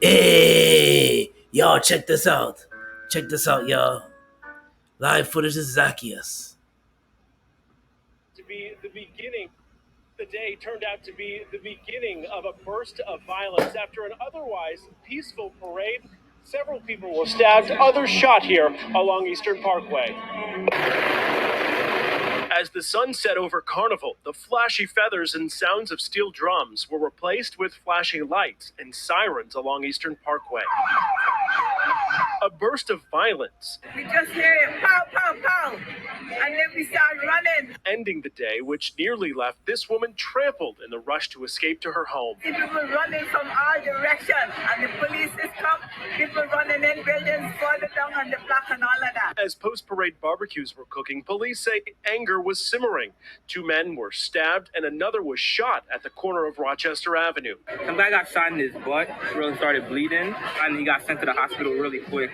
Hey, y'all, check this out. Check this out, y'all. Live footage of Zaccheus. To be the beginning. The day turned out to be the beginning of a burst of violence after an otherwise peaceful parade. Several people were stabbed, others shot here along Eastern Parkway. As the sun set over Carnival, the flashy feathers and sounds of steel drums were replaced with flashing lights and sirens along Eastern Parkway. A burst of violence. We just hear it, pow, pow, pow, and then we start running. Ending the day, which nearly left this woman trampled in the rush to escape to her home. People running from all directions, and the police is come. People running in buildings further down on the block and all of that. As post-parade barbecues were cooking, police say anger was simmering. Two men were stabbed and another was shot at the corner of Rochester Avenue. Some guy got shot in his butt, really started bleeding, and he got sent to the hospital really quick.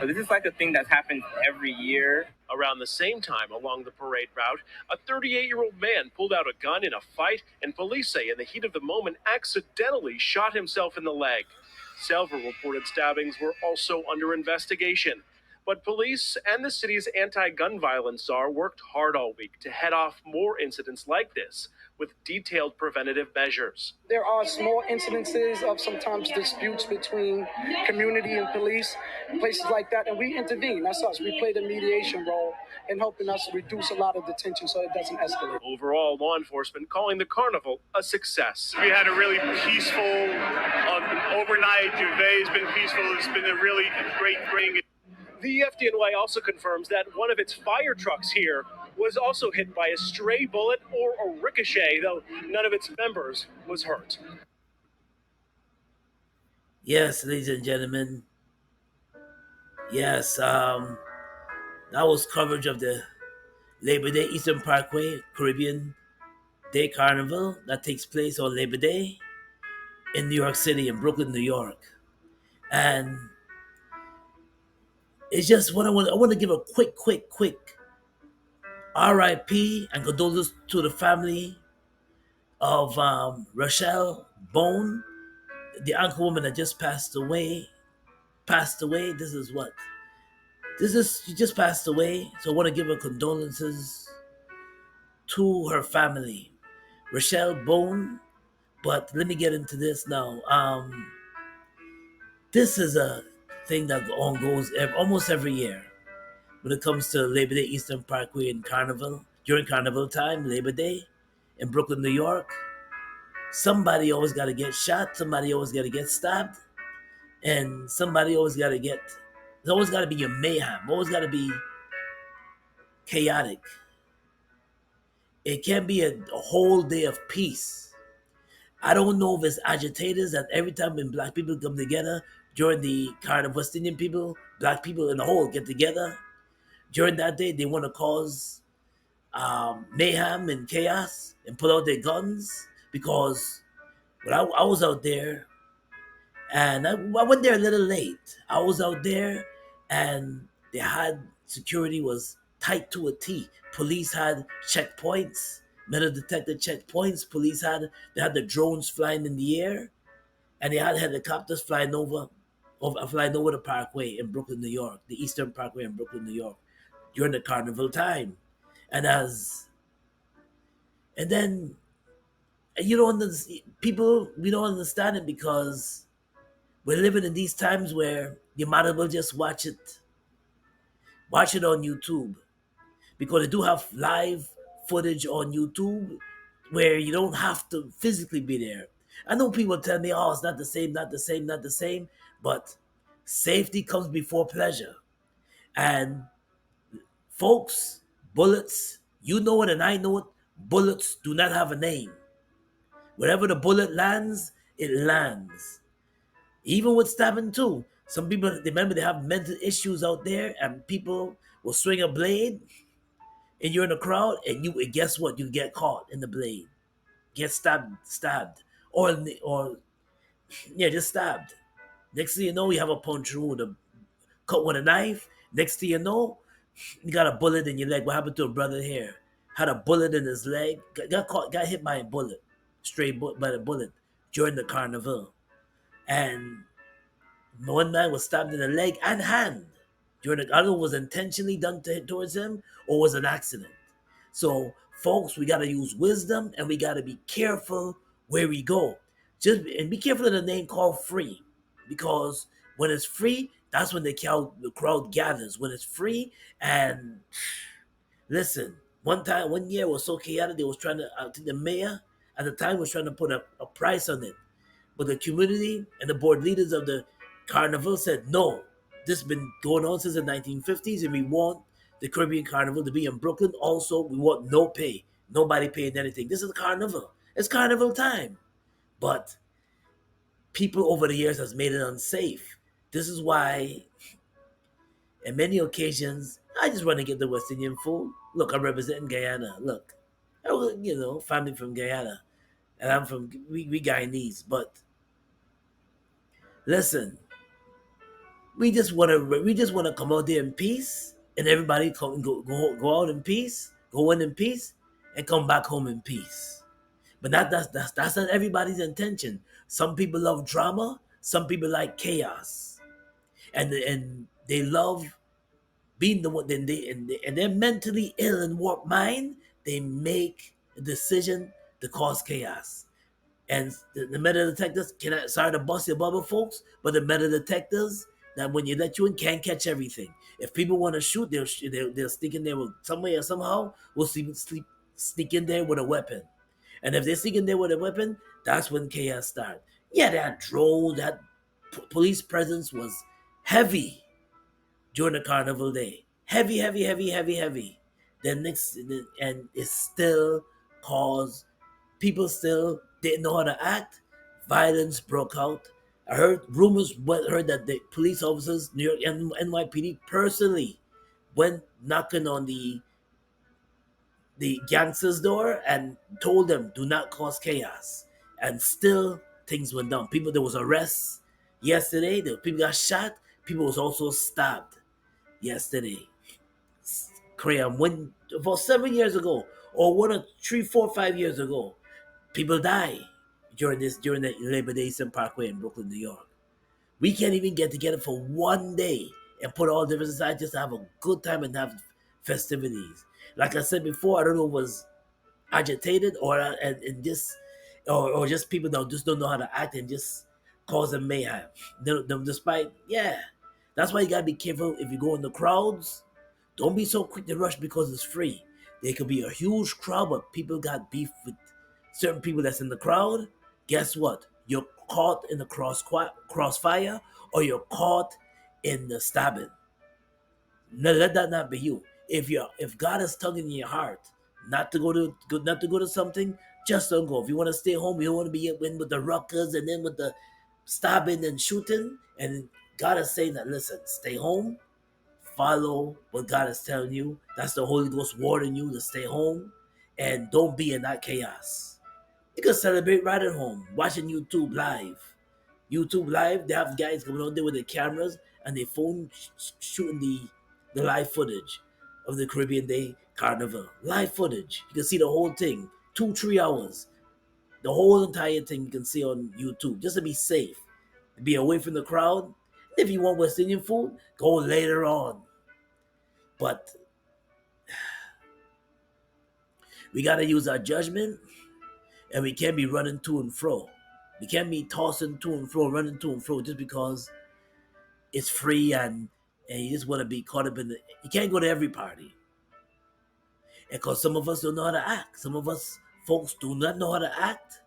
But this is like a thing that happens every year. Around the same time along the parade route, a 38-year-old man pulled out a gun in a fight, and police say in the heat of the moment accidentally shot himself in the leg. Several reported stabbings were also under investigation. But police and the city's anti-gun violence czar worked hard all week to head off more incidents like this with detailed preventative measures. There are small incidences of sometimes disputes between community and police, places like that, and we intervene. That's us. We play the mediation role in helping us reduce a lot of the tension so it doesn't escalate. Overall, law enforcement calling the carnival a success. We had a really peaceful overnight. Duvet has been peaceful. It's been a really great bring. The FDNY also confirms that one of its fire trucks here was also hit by a stray bullet or a ricochet, though none of its members was hurt. Yes, ladies and gentlemen. Yes, that was coverage of the Labor Day Eastern Parkway Caribbean Day Carnival that takes place on Labor Day in New York City, in Brooklyn, New York. And it's just what I want to give a quick RIP and condolences to the family of Rochelle Bone, the uncle woman that just passed away. This is what? She just passed away. So I want to give her condolences to her family. Rochelle Bone. But let me get into this now. This is a thing that goes almost every year when it comes to Labor Day Eastern Parkway and Carnival. During Carnival time, Labor Day in Brooklyn, New York, somebody always got to get shot. Somebody always got to get stabbed. And somebody always got to get... There's always got to be a mayhem. Always got to be chaotic. It can't be a whole day of peace. I don't know if it's agitators that every time when black people come together during the Carnival, West Indian people, black people in the whole get together during that day, they want to cause mayhem and chaos and pull out their guns. Because when I was out there, and I went there a little late. I was out there, and they had security was tight to a T. Police had checkpoints, metal detector checkpoints. They had the drones flying in the air, and they had helicopters flying over the Parkway in Brooklyn, New York, the Eastern Parkway in Brooklyn, New York, during the Carnival time, and then you don't people we don't understand it because we're living in these times where you might as well just watch it on YouTube, because they do have live footage on YouTube where you don't have to physically be there. I know people tell me, "Oh, it's not the same, not the same, not the same," but safety comes before pleasure. And folks, bullets, you know it and I know it, bullets do not have a name. Wherever the bullet lands, it lands. Even with stabbing too. Some people, remember, they have mental issues out there, and people will swing a blade, and you're in a crowd, and guess what? You get caught in the blade, get stabbed, or yeah, just stabbed. Next thing you know, you have a punch wound, cut with a knife. Next thing you know, you got a bullet in your leg. What happened to a brother here? Had a bullet in his leg, got hit by a bullet, by a bullet during the carnival. And One man was stabbed in the leg and hand. During the, I don't know, was intentionally done towards him or was an accident. So, folks, we got to use wisdom and we got to be careful where we go. Just and be careful of the name called free, because when it's free, that's when the crowd gathers. When it's free, and listen, one year was so chaotic, they was trying to. I think the mayor at the time was trying to put a price on it, but the community and the board leaders of the carnival said no. This has been going on since the 1950s, and we want the Caribbean Carnival to be in Brooklyn. Also, we want no pay. Nobody paying anything. This is a carnival. It's carnival time. But people over the years has made it unsafe. This is why, in many occasions, I just want to get the West Indian food. Look, I'm representing Guyana. Look, family from Guyana, and I'm from we Guyanese. But listen, we just wanna come out there in peace, and everybody go out in peace, go in peace, and come back home in peace. But that's not everybody's intention. Some people love drama. Some people like chaos, and they love being the one. Then and they're mentally ill and warped mind. They make a decision to cause chaos. And the metal detectors cannot, sorry to bust your bubble, folks, but the metal detectors that when you let you in can't catch everything. If people want to shoot, they'll sneak in there with some way or somehow. We'll sneak in there with a weapon. And if they sneak in there with a weapon, that's when chaos starts. Yeah, that drone, that police presence was heavy during the carnival day. Heavy, heavy, heavy, heavy, heavy. Then next, and it still caused people still didn't know how to act. Violence broke out. I heard heard that the police officers, New York NYPD, personally went knocking on the gangsters' door and told them, "Do not cause chaos." And still, things went down. People, there was arrests yesterday. There people got shot. People was also stabbed yesterday. Crayon, when about 7 years ago, or 3, 4, 5 years ago, people die during the Labor Day in Parkway in Brooklyn, New York. We can't even get together for one day and put all differences aside just to have a good time and have festivities. Like I said before, I don't know if it was agitated and just or just people that just don't know how to act and just cause a mayhem. Despite, yeah, that's why you gotta be careful if you go in the crowds. Don't be so quick to rush because it's free. There could be a huge crowd, but people got beef with certain people that's in the crowd. Guess what? You're caught in the crossfire, or you're caught in the stabbing. No, let that not be you. If God is tugging in your heart not to go to something, just don't go. If you want to stay home, you don't want to be in with the ruckers and then with the stabbing and shooting, and God is saying that, listen, stay home, follow what God is telling you. That's the Holy Ghost warning you to stay home and don't be in that chaos. You can celebrate right at home, watching YouTube live. YouTube live, they have guys coming out there with their cameras and their phone shooting the live footage of the Caribbean Day Carnival. Live footage. You can see the whole thing. 2, 3 hours. The whole entire thing you can see on YouTube. Just to be safe. Be away from the crowd. If you want West Indian food, go later on. But we gotta use our judgment, and we can't be running to and fro. We can't be tossing to and fro, running to and fro just because it's free and you just want to be caught up in the. You can't go to every party, and because some of us don't know how to act. Some of us folks do not know how to act,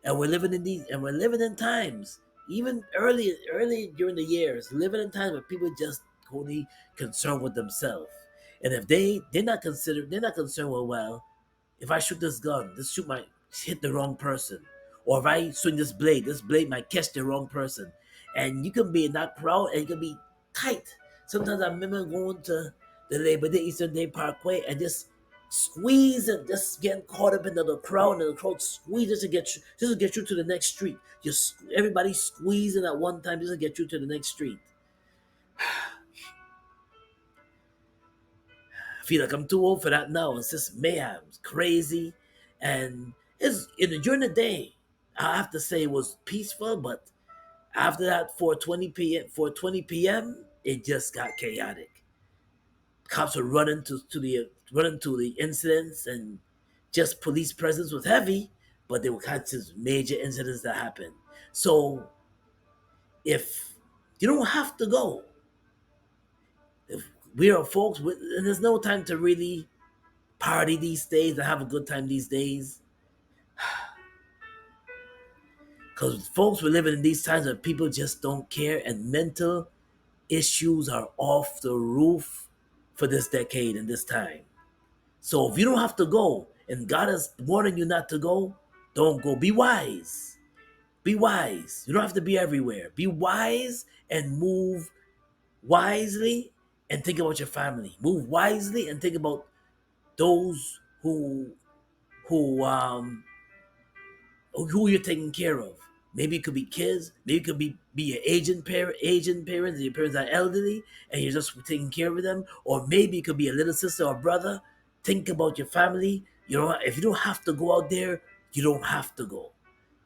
and we're living in times, even early during the years, living in times where people just only concerned with themselves. And if they're not concerned with, well, if I shoot this shoot might hit the wrong person. Or if I swing this blade might catch the wrong person. And you can be in that crowd and you can be tight. Sometimes I remember going to the Labor Day Eastern Day Parkway and just squeeze and just getting caught up into the crowd, and the crowd squeezes to get you to the next street. Just everybody squeezing at one time just to get you to the next street. I feel like I'm too old for that now. It's just mayhem, it's crazy, and during the day. I have to say it was peaceful, but After that, 4:20 p.m., it just got chaotic. Cops were running to the incidents, and just police presence was heavy, but there were kind of major incidents that happened. So if you don't have to go, if we are folks, and there's no time to really party these days and have a good time these days, because folks, we're living in these times where people just don't care, and mental issues are off the roof for this decade and this time. So if you don't have to go and God is warning you not to go, don't go. Be wise. Be wise. You don't have to be everywhere. Be wise and move wisely and think about your family. Move wisely and think about those who who you're taking care of. Maybe it could be kids. Maybe it could be your aging parents. Your parents are elderly, and you're just taking care of them. Or maybe it could be a little sister or brother. Think about your family. You know, if you don't have to go out there, you don't have to go.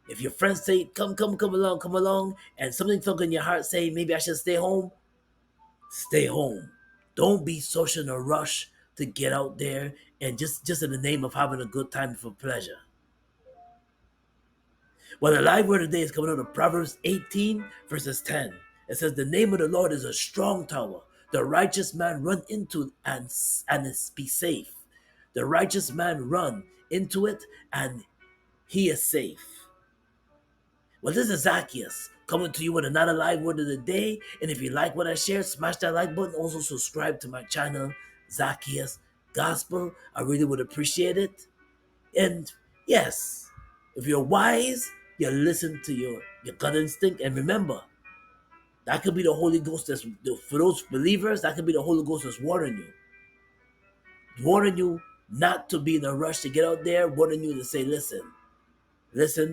If your friends say, come along," and something felt in your heart saying, maybe I should stay home, stay home. Don't be social in a rush to get out there and just in the name of having a good time for pleasure. Well, the live word today is coming out of Proverbs 18, verses 10. It says, "The name of the Lord is a strong tower. The righteous man run into it and be safe." The righteous man run into it and he is safe. Well, this is Zaccheus coming to you with another live word of the day. And if you like what I share, smash that like button. Also, subscribe to my channel, Zaccheus Gospel. I really would appreciate it. And yes, if you're wise, you listen to your gut instinct. And remember, that could be the Holy Ghost that's for those believers, that could be the Holy Ghost that's warning you. Warning you not to be in a rush to get out there, warning you to say, listen,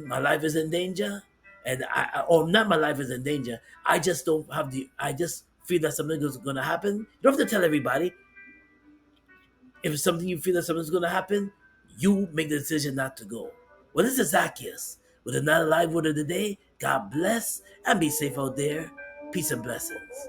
my life is in danger. And or not my life is in danger. I just don't have I just feel that something is gonna happen. You don't have to tell everybody. If it's something you feel that something's gonna happen, you make the decision not to go. Well, this is Zaccheus with another live word of the day. God bless and be safe out there. Peace and blessings.